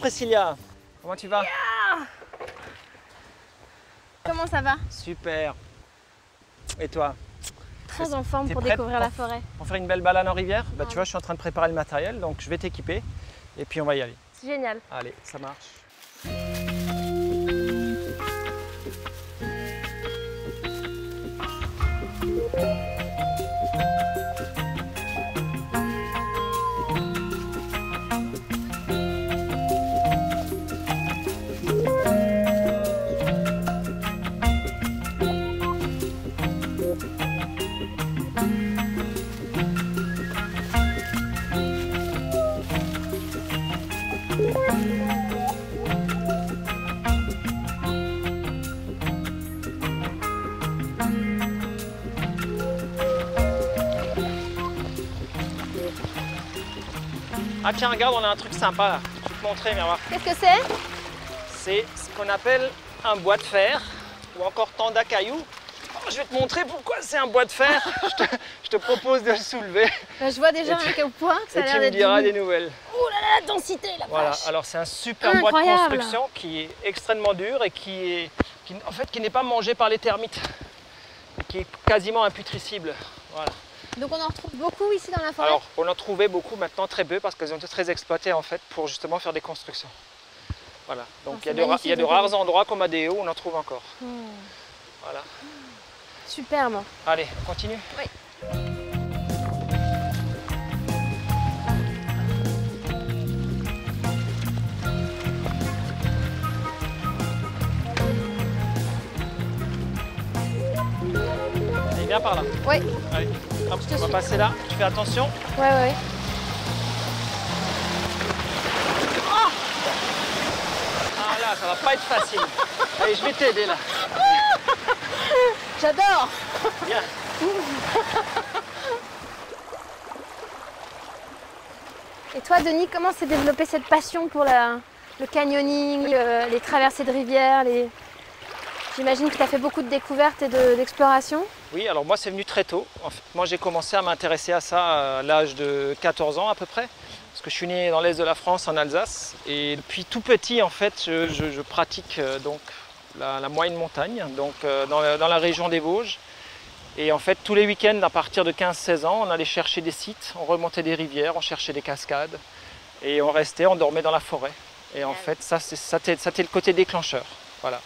Priscilla, comment tu vas? Comment ça va? Super. Et toi? Très en forme T'es pour prête découvrir la forêt. On fait une belle balade en rivière? Bah, Ah. tu vois, je suis en train de préparer le matériel, donc je vais t'équiper et puis on va y aller. C'est génial. Allez, ça marche. Ah tiens, regarde, on a un truc sympa là. Je vais te montrer, viens voir. Qu'est-ce que c'est? C'est ce qu'on appelle un bois de fer ou encore tanda caillou. Oh, je vais te montrer pourquoi c'est un bois de fer. je te propose de le soulever Je vois déjà à quel point que ça et a tu l'air me d'être diras du- des nouvelles. Oh là là, la densité, la Voilà, vache. alors c'est un super bois de Incroyable. construction qui est extrêmement dur et qui n'est pas mangé par les termites, et qui est quasiment imputrescible. Voilà. Donc on en retrouve beaucoup ici dans la forêt. Alors on en trouvait beaucoup, maintenant très peu parce qu'elles ont été très exploitées en fait pour justement faire des constructions. Voilà, donc c'est il y a magnifique, de donc rares endroits comme Adéo où on en trouve encore. Voilà. Superbe. Allez, on continue. Oui. Allez, viens par là. Oui. Allez, hop, te on va suis. passer là. Tu fais attention. Ouais. Ah là, ça va pas être facile. Allez, je vais t'aider là. J'adore. Viens. Et toi, Denis, comment s'est développée cette passion pour le canyoning, les traversées de rivières J'imagine que tu as fait beaucoup de découvertes et d'explorations. Oui, alors moi c'est venu très tôt. En fait, moi j'ai commencé à m'intéresser à ça à l'âge de 14 ans à peu près. Parce que je suis né dans l'est de la France, en Alsace. Et depuis tout petit, en fait, je pratique donc la moyenne montagne, donc dans la région des Vosges. Et en fait, tous les week-ends, à partir de 15-16 ans, on allait chercher des sites, on remontait des rivières, on cherchait des cascades. Et on restait, on dormait dans la forêt. Et en fait, ça c'était le côté déclencheur. Voilà.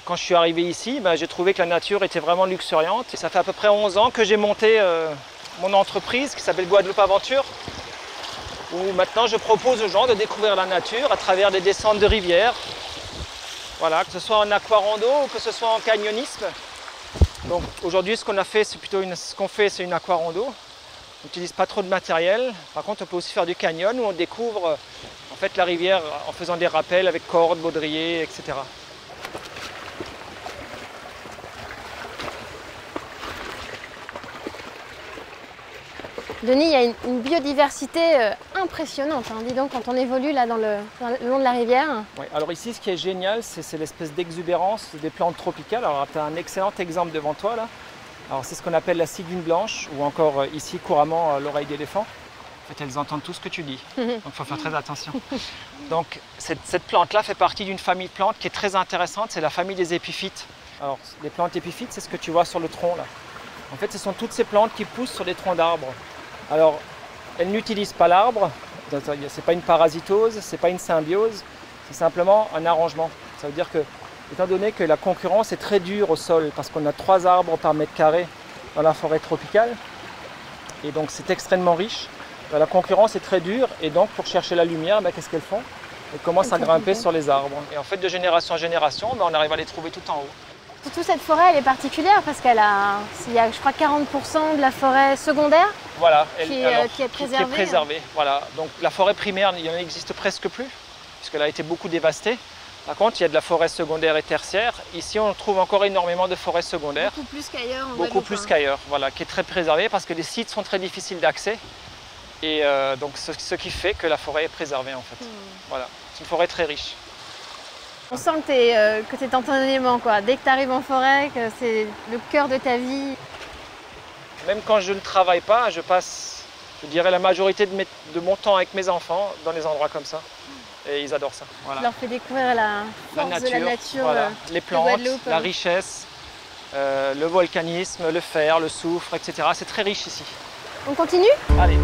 Quand je suis arrivé ici, j'ai trouvé que la nature était vraiment luxuriante. Et ça fait à peu près 11 ans que j'ai monté mon entreprise qui s'appelle Guadeloupe Aventure, où maintenant je propose aux gens de découvrir la nature à travers des descentes de rivières. Voilà, que ce soit en aquarando ou que ce soit en canyonisme. Donc aujourd'hui, ce qu'on a fait, c'est plutôt c'est une aquarando. On n'utilise pas trop de matériel. Par contre, on peut aussi faire du canyon où on découvre en fait la rivière en faisant des rappels avec cordes, baudriers, etc. Denis, il y a une biodiversité impressionnante. Hein. Dis donc, quand on évolue là le long de la rivière. Oui, alors ici, ce qui est génial, c'est l'espèce d'exubérance des plantes tropicales. Alors, tu as un excellent exemple devant toi là. Alors, c'est ce qu'on appelle la ciguine blanche ou encore ici couramment l'oreille d'éléphant. En fait, elles entendent tout ce que tu dis. Donc, il faut faire très attention. Donc, cette plante-là fait partie d'une famille de plantes qui est très intéressante. C'est la famille des épiphytes. Alors, les plantes épiphytes, c'est ce que tu vois sur le tronc là. En fait, ce sont toutes ces plantes qui poussent sur des troncs d'arbres. Alors, elles n'utilisent pas l'arbre, ce n'est pas une parasitose, ce n'est pas une symbiose, c'est simplement un arrangement. Ça veut dire que, étant donné que la concurrence est très dure au sol, parce qu'on a 3 arbres par mètre carré dans la forêt tropicale, et donc c'est extrêmement riche, la concurrence est très dure, et donc pour chercher la lumière, qu'est-ce qu'elles font? Elles commencent à grimper sur les arbres. Et en fait, de génération en génération, on arrive à les trouver tout en haut. Surtout cette forêt, elle est particulière parce il y a, je crois, 40% de la forêt secondaire voilà, qui est préservée. Voilà. Donc la forêt primaire, il n'en existe presque plus, puisqu'elle a été beaucoup dévastée. Par contre, il y a de la forêt secondaire et tertiaire. Ici, on trouve encore énormément de forêts secondaires. Beaucoup plus qu'ailleurs. Beaucoup plus qu'ailleurs, voilà, qui est très préservée parce que les sites sont très difficiles d'accès. Et donc ce qui fait que la forêt est préservée en fait. Voilà, c'est une forêt très riche. On sent que tu es en ton élément, quoi. Dès que tu arrives en forêt, que c'est le cœur de ta vie. Même quand je ne travaille pas, je passe, je dirais, la majorité de mon temps avec mes enfants dans des endroits comme ça. et ils adorent ça. Voilà. Je leur fais découvrir la force de la nature, voilà. Les plantes, Guadeloupe. la richesse, le volcanisme, le fer, le soufre, etc. C'est très riche ici. On continue? Allez.